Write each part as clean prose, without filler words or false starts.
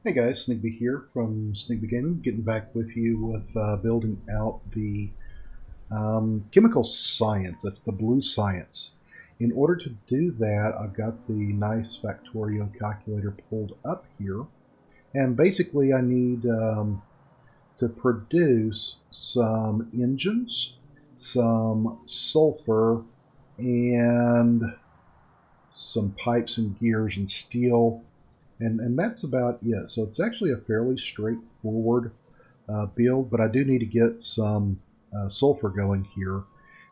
Hey guys, Sneakby here from Sneakby Gaming, getting back with you with building out the chemical science. That's the blue science. In order to do that, I've got the nice Factorio calculator pulled up here, and basically I need to produce some engines, some sulfur, and some pipes and gears and steel, and that's about it. So it's actually a fairly straightforward build, but I do need to get some sulfur going here.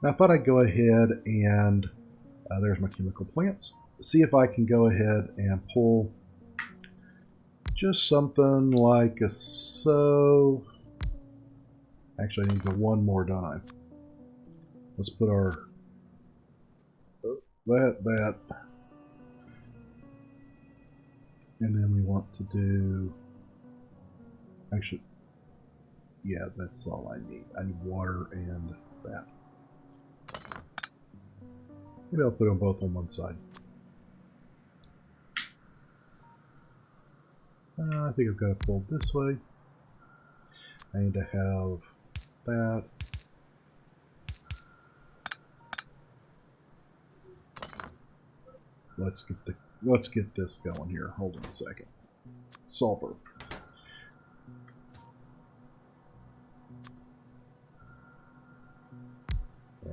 And I thought I'd go ahead and there's my chemical plants. See if I can go ahead and pull just something like a so. Actually, I need to go one more, don't I? Let's put our that, and then we want to do. Actually, yeah, that's all I need. I need water and that. Maybe I'll put them both on one side. I think I've got to pull this way. I need to have that. Let's get this going here. Hold on a second. Sulfur.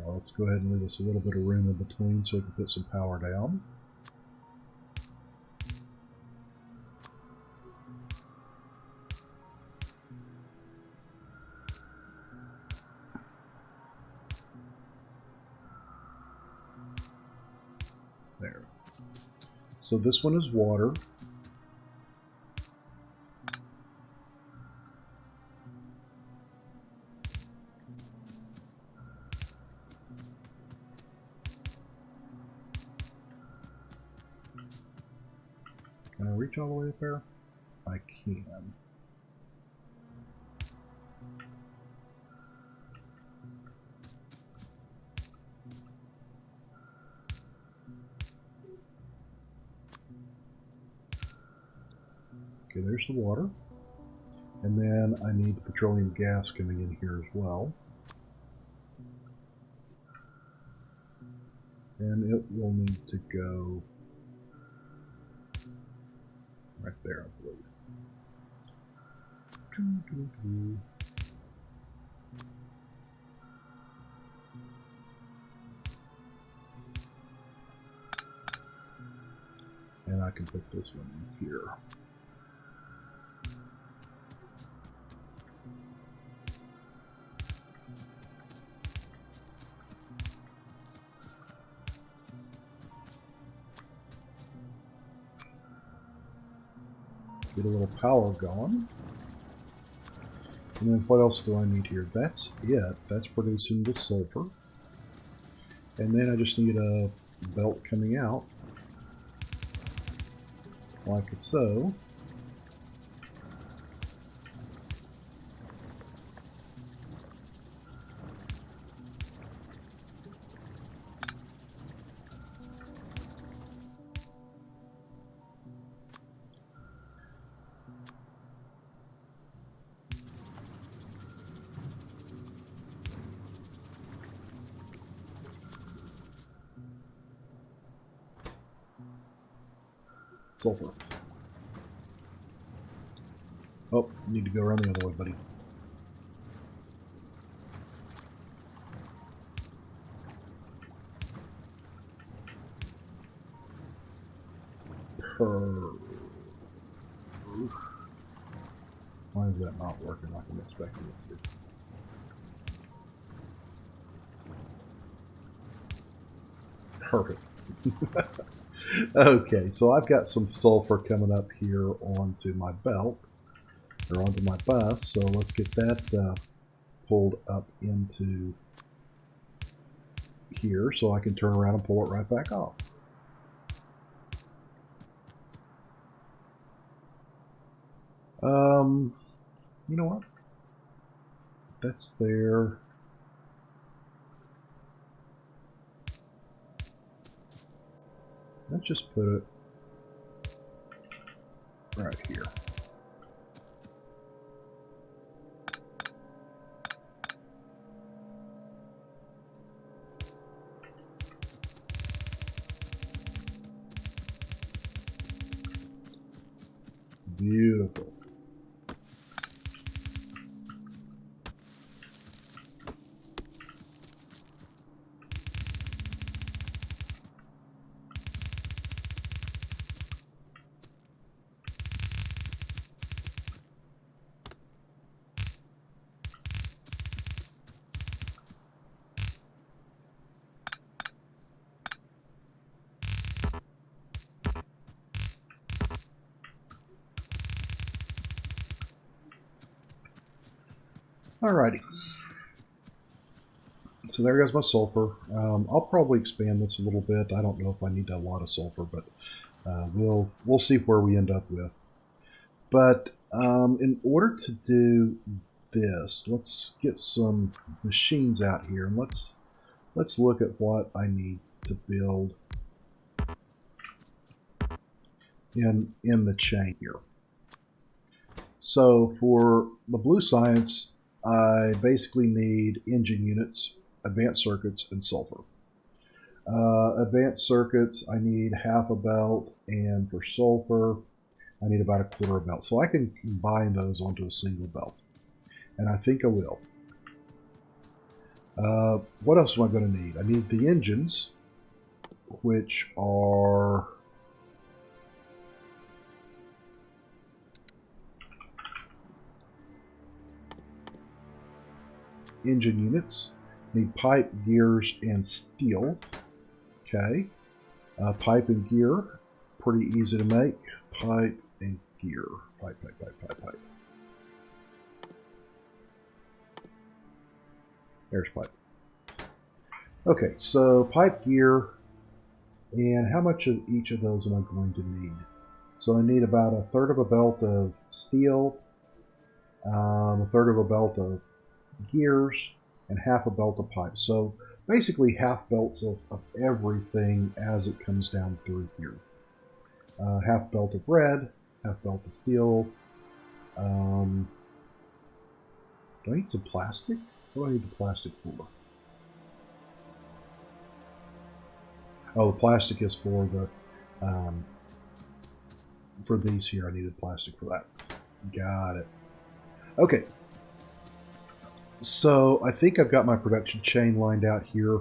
Let's go ahead and leave us a little bit of room in between so we can put some power down. There. So this one is water. Can I reach all the way up there? I can. Okay, there's the water. And then I need the petroleum gas coming in here as well. And it will need to go right there, I believe. And I can put this one in here. Get a little power going. And then what else do I need here? That's it. That's producing the sulfur. And then I just need a belt coming out, like so. Sulfur. Oh, need to go around the other way, buddy. Why is that not working like I'm expecting it to? Perfect. Okay, so I've got some sulfur coming up here onto my belt, or onto my bus, so let's get that pulled up into here so I can turn around and pull it right back off. You know what? That's there. Let's just put it right here. Beautiful. Alrighty. So there goes my sulfur. I'll probably expand this a little bit. I don't know if I need a lot of sulfur, but we'll see where we end up with. But in order to do this, let's get some machines out here and let's look at what I need to build in the chain here. So for the blue science, I basically need engine units, advanced circuits, and sulfur. Advanced circuits, I need half a belt, and for sulfur, I need about a quarter of a belt. So I can combine those onto a single belt, and I think I will. What else am I going to need? I need the engines, which are engine units. Need pipe, gears, and steel. Okay. Pipe and gear, pretty easy to make. Pipe and gear. Pipe. There's pipe. Okay, so pipe, gear, and how much of each of those am I going to need? So I need about a third of a belt of steel, a third of a belt of gears, and half a belt of pipe. So basically half belts of everything as it comes down through here. Half belt of red, half belt of steel. Do I need some plastic? What do I need the plastic for? Oh, the plastic is for the for these here. I needed plastic for that. Got it. Okay. So I think I've got my production chain lined out here.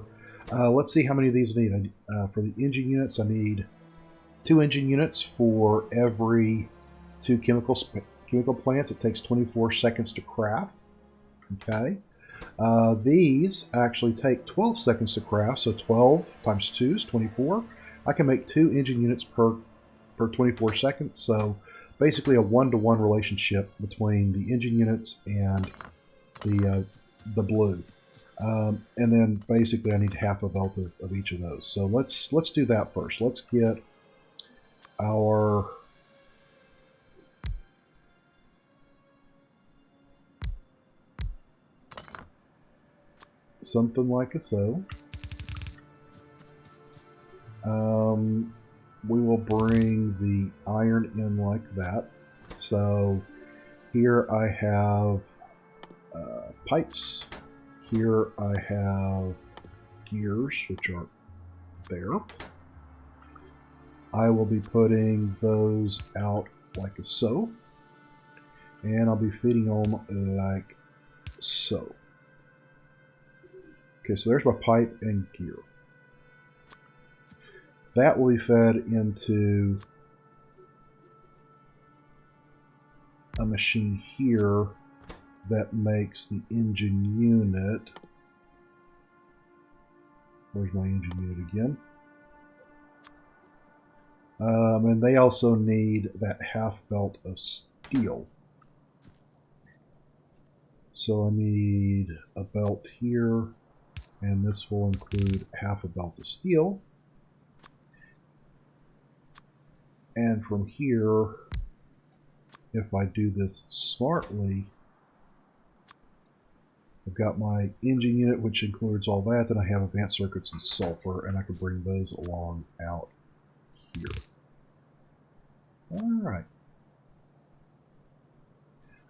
Let's see how many of these I need. For the engine units, I need 2 engine units for every 2 chemical plants. It takes 24 seconds to craft. Okay. These actually take 12 seconds to craft, so 12 times 2 is 24. I can make 2 engine units per 24 seconds, so basically a 1-to-1 relationship between the engine units and the blue. And then basically I need half a belt of each of those. So let's do that first. Let's get our something like a so. We will bring the iron in like that. So here I have pipes. Here I have gears, which are there. I will be putting those out like so. And I'll be feeding them like so. Okay, so there's my pipe and gear. That will be fed into a machine here that makes the engine unit. Where's my engine unit again? And they also need that half belt of steel. So I need a belt here, and this will include half a belt of steel. And from here, if I do this smartly, I've got my engine unit, which includes all that. Then I have advanced circuits and sulfur, and I can bring those along out here. All right.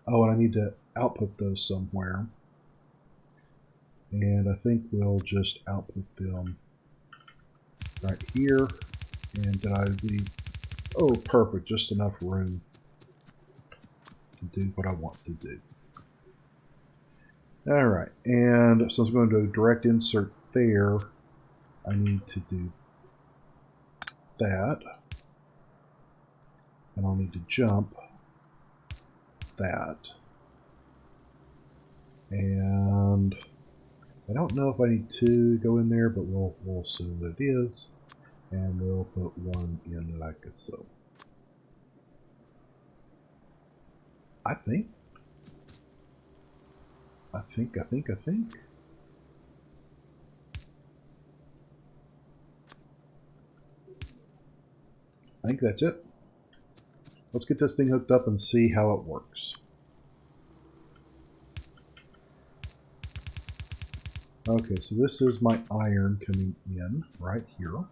Oh, and I need to output those somewhere. And I think we'll just output them right here. And did I leave? Oh, perfect. Just enough room do what I want to do. Alright, and since I'm going to direct insert there, I need to do that. And I'll need to jump that. And I don't know if I need two to go in there, but we'll assume that it is. And we'll put one in like so. I think. I think that's it. Let's get this thing hooked up and see how it works. Okay, so this is my iron coming in right here.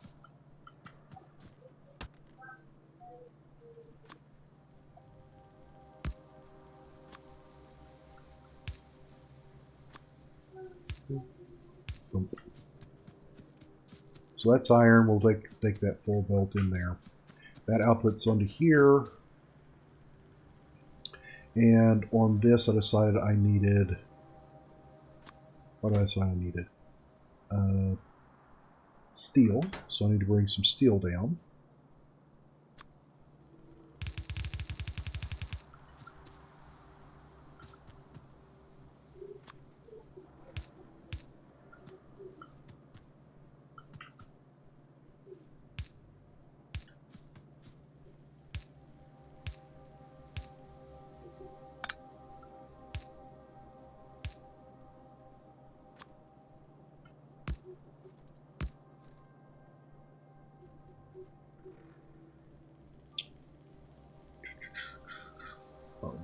So that's iron. We'll take that full belt in there. That outputs onto here. And on this, I decided I needed... What did I decide I needed? Steel. So I need to bring some steel down.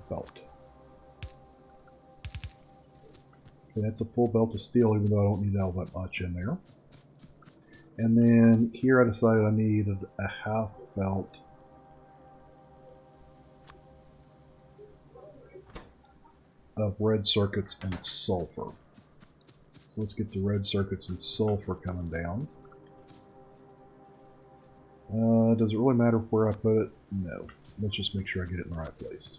Belt. Okay, that's a full belt of steel, even though I don't need all that much in there. And then here I decided I needed a half belt of red circuits and sulfur. So let's get the red circuits and sulfur coming down. Does it really matter where I put it? No. Let's just make sure I get it in the right place.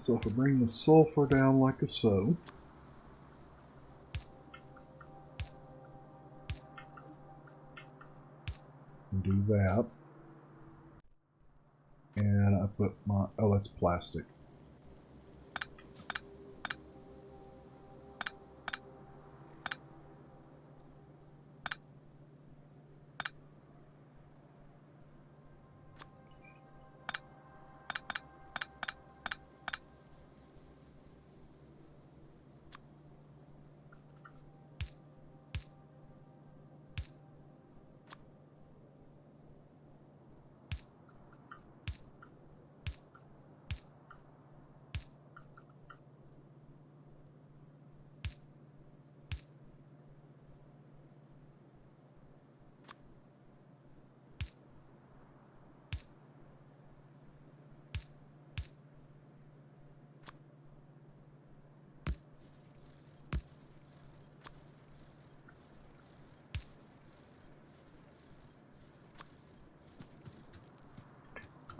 So if I bring the sulfur down like so, and do that, and I put my, oh, that's plastic.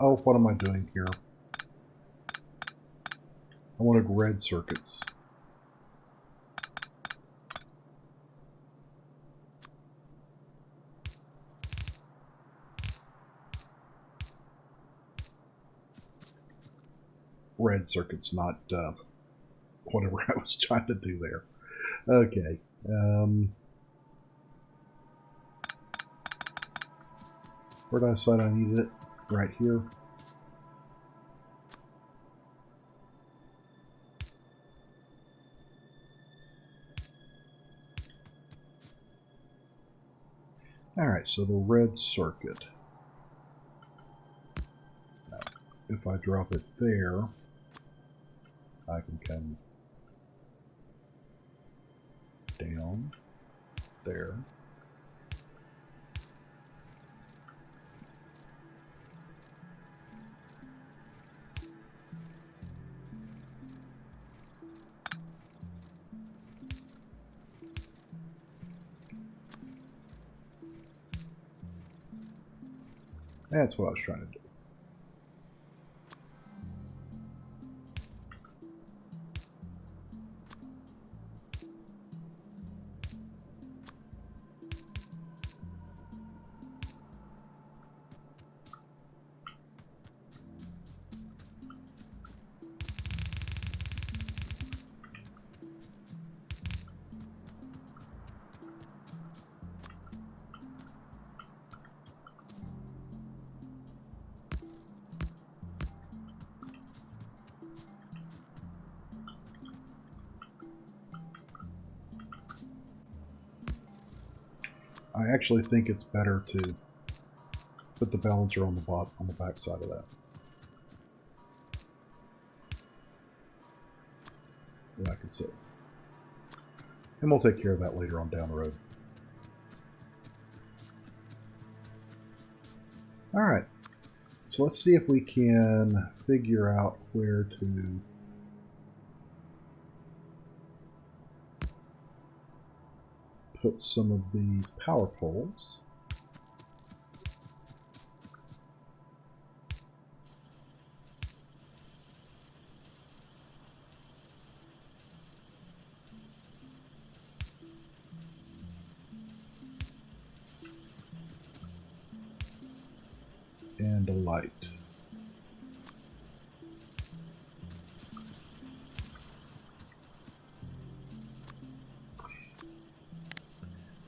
Oh, what am I doing here? I wanted red circuits. Red circuits, not whatever I was trying to do there. Okay. Where did I decide I needed it? Right here. Alright, so the red circuit. Now, if I drop it there, I can come down there. That's what I was trying to do. I actually think it's better to put the balancer on the back side of that. That I can see. And we'll take care of that later on down the road. Alright, so let's see if we can figure out where to put some of these power poles. And a light.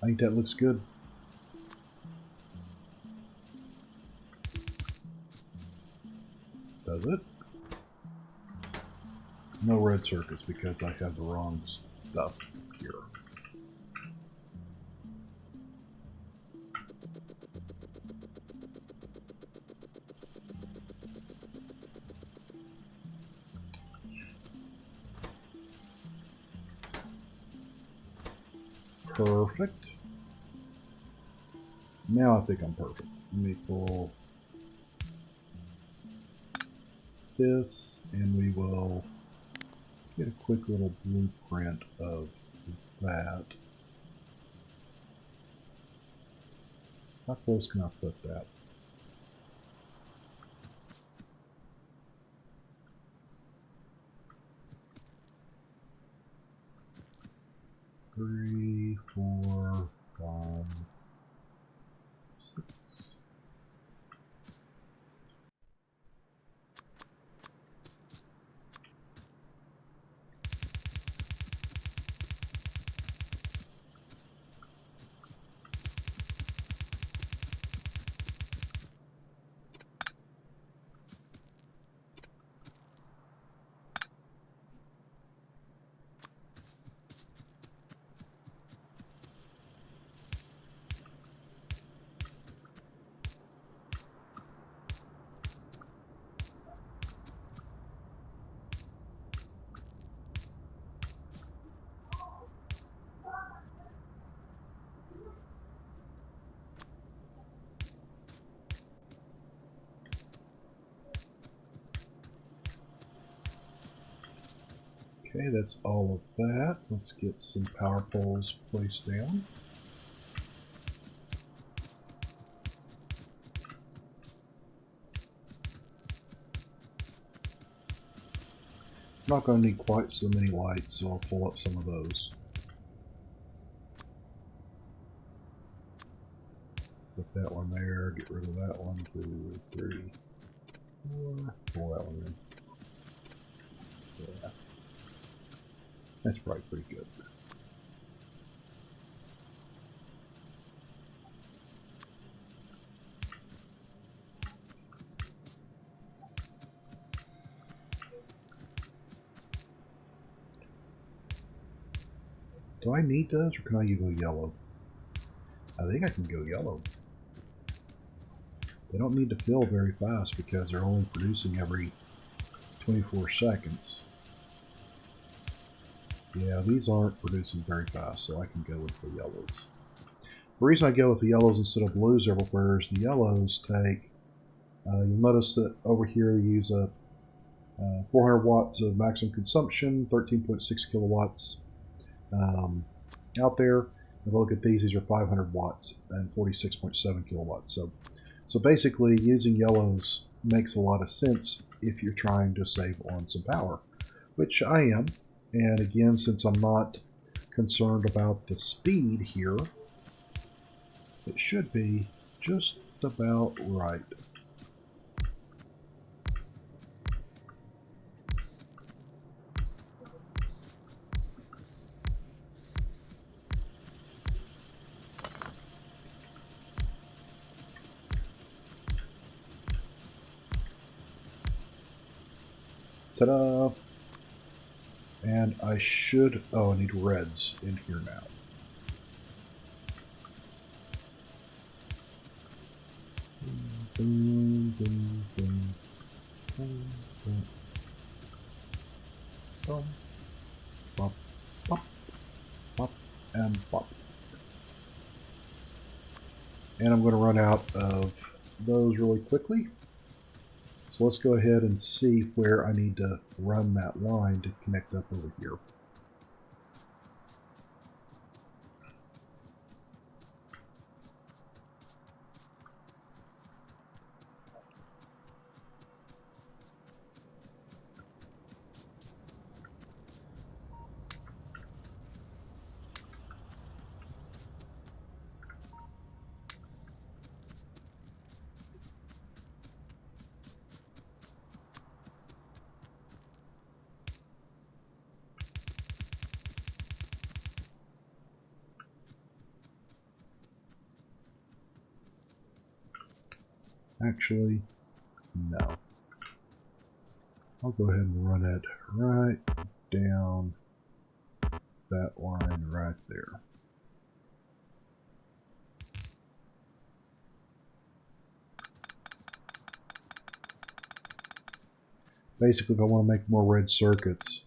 I think that looks good. Does it? No red circuits because I have the wrong stuff here. Perfect. Now I think I'm perfect. Let me pull this and we will get a quick little blueprint of that. How close can I put that? Three, 4, 5, 6. Okay, that's all of that. Let's get some power poles placed down. I'm not going to need quite so many lights, so I'll pull up some of those. Put that one there, get rid of that one, 2, 3, 4, pull that one in. Yeah. That's probably pretty good. Do I need those, or can I go yellow? I think I can go yellow. They don't need to fill very fast because they're only producing every 24 seconds. Yeah, these aren't producing very fast, so I can go with the yellows. The reason I go with the yellows instead of blues everywhere is the yellows take, you'll notice that over here you use a 400 watts of maximum consumption, 13.6 kilowatts out there. If I look at these are 500 watts and 46.7 kilowatts. So basically, using yellows makes a lot of sense if you're trying to save on some power, which I am. And again, since I'm not concerned about the speed here, it should be just about right. Ta-da! And I should... Oh, I need reds in here now. Boom, boom, boom, boom, boom, boom, bop, bop, bop, and bop. And I'm going to run out of those really quickly. So let's go ahead and see where I need to run that line to connect up over here. Actually, no. I'll go ahead and run it right down that line right there. Basically, if I want to make more red circuits,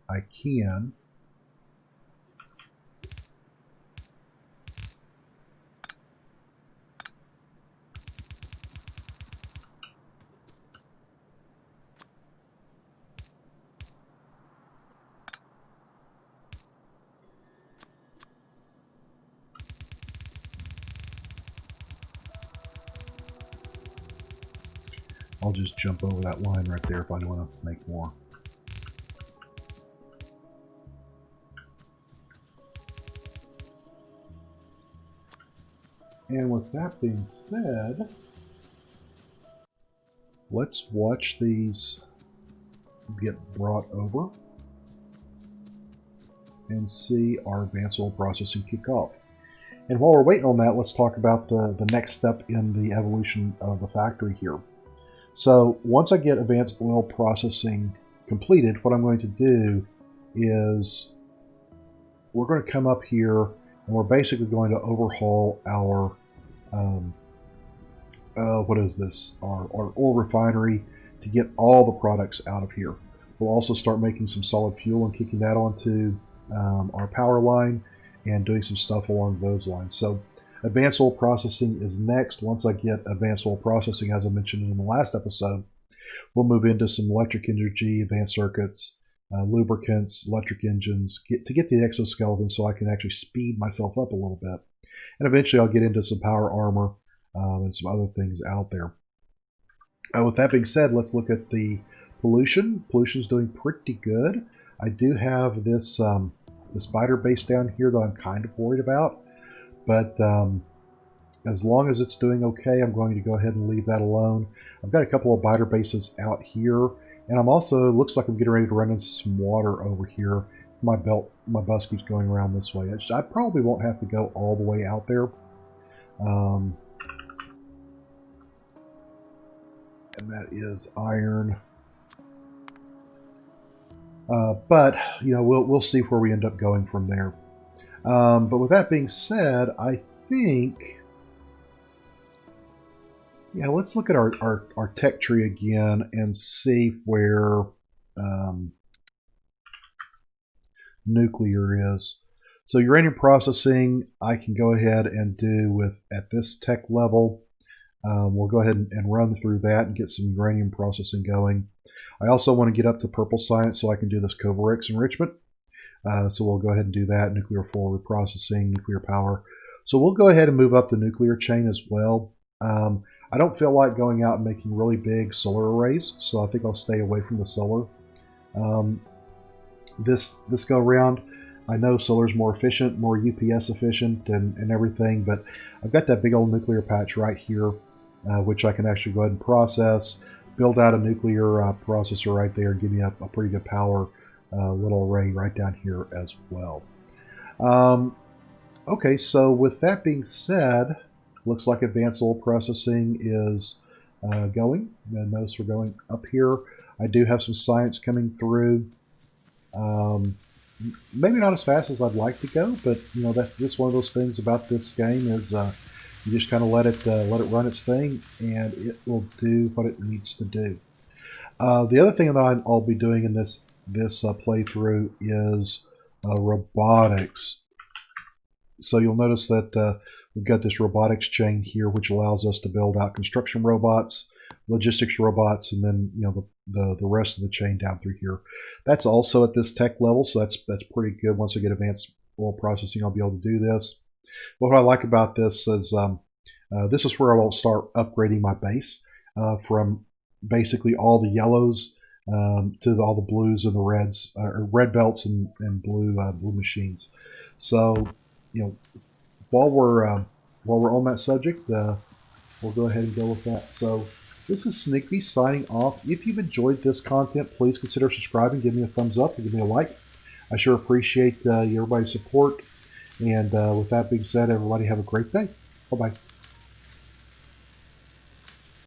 I can. I'll just jump over that line right there if I want to make more. And with that being said, let's watch these get brought over and see our advanced oil processing kick off. And while we're waiting on that, let's talk about the next step in the evolution of the factory here. So once I get advanced oil processing completed, what I'm going to do is we're going to come up here and we're basically going to overhaul our what is this? Our oil refinery to get all the products out of here. We'll also start making some solid fuel and kicking that onto our power line and doing some stuff along those lines. So advanced oil processing is next. Once I get advanced oil processing, as I mentioned in the last episode, we'll move into some electric energy, advanced circuits, lubricants, electric engines, to get the exoskeleton so I can actually speed myself up a little bit. And eventually I'll get into some power armor and some other things out there. With that being said, let's look at the pollution. Pollution is doing pretty good. I do have this spider base down here that I'm kind of worried about, but as long as it's doing okay, I'm going to go ahead and leave that alone. I've got a couple of biter bases out here, and I'm also, looks like I'm getting ready to run into some water over here. My bus keeps going around this way. I probably won't have to go all the way out there. And that is iron. But you know, we'll see where we end up going from there. But with that being said, I think, yeah, let's look at our tech tree again and see where nuclear is. So uranium processing, I can go ahead and do with at this tech level. We'll go ahead and run through that and get some uranium processing going. I also want to get up to purple science so I can do this Covarex enrichment. So we'll go ahead and do that, nuclear forward processing, nuclear power. So we'll go ahead and move up the nuclear chain as well. I don't feel like going out and making really big solar arrays, so I think I'll stay away from the solar. This go round, I know solar is more efficient, more UPS efficient and everything, but I've got that big old nuclear patch right here, which I can actually go ahead and process, build out a nuclear processor right there, and give me a pretty good power little array right down here as well. Okay, so with that being said, looks like advanced oil processing is going. Notice we're going up here. I do have some science coming through. Maybe not as fast as I'd like to go, but you know that's just one of those things about this game is you just kind of let it run its thing, and it will do what it needs to do. The other thing that I'll be doing in this playthrough is robotics. So you'll notice that we've got this robotics chain here, which allows us to build out construction robots, logistics robots, and then the rest of the chain down through here. That's also at this tech level, so that's pretty good. Once I get advanced oil processing, I'll be able to do this. But what I like about this is this is where I will start upgrading my base from basically all the yellows to all the blues and the reds, or red belts and blue machines. So, you know, while we're on that subject, we'll go ahead and go with that. So, this is Sneaky signing off. If you've enjoyed this content, please consider subscribing, give me a thumbs up, and give me a like. I sure appreciate everybody's support. And with that being said, everybody have a great day. Bye-bye.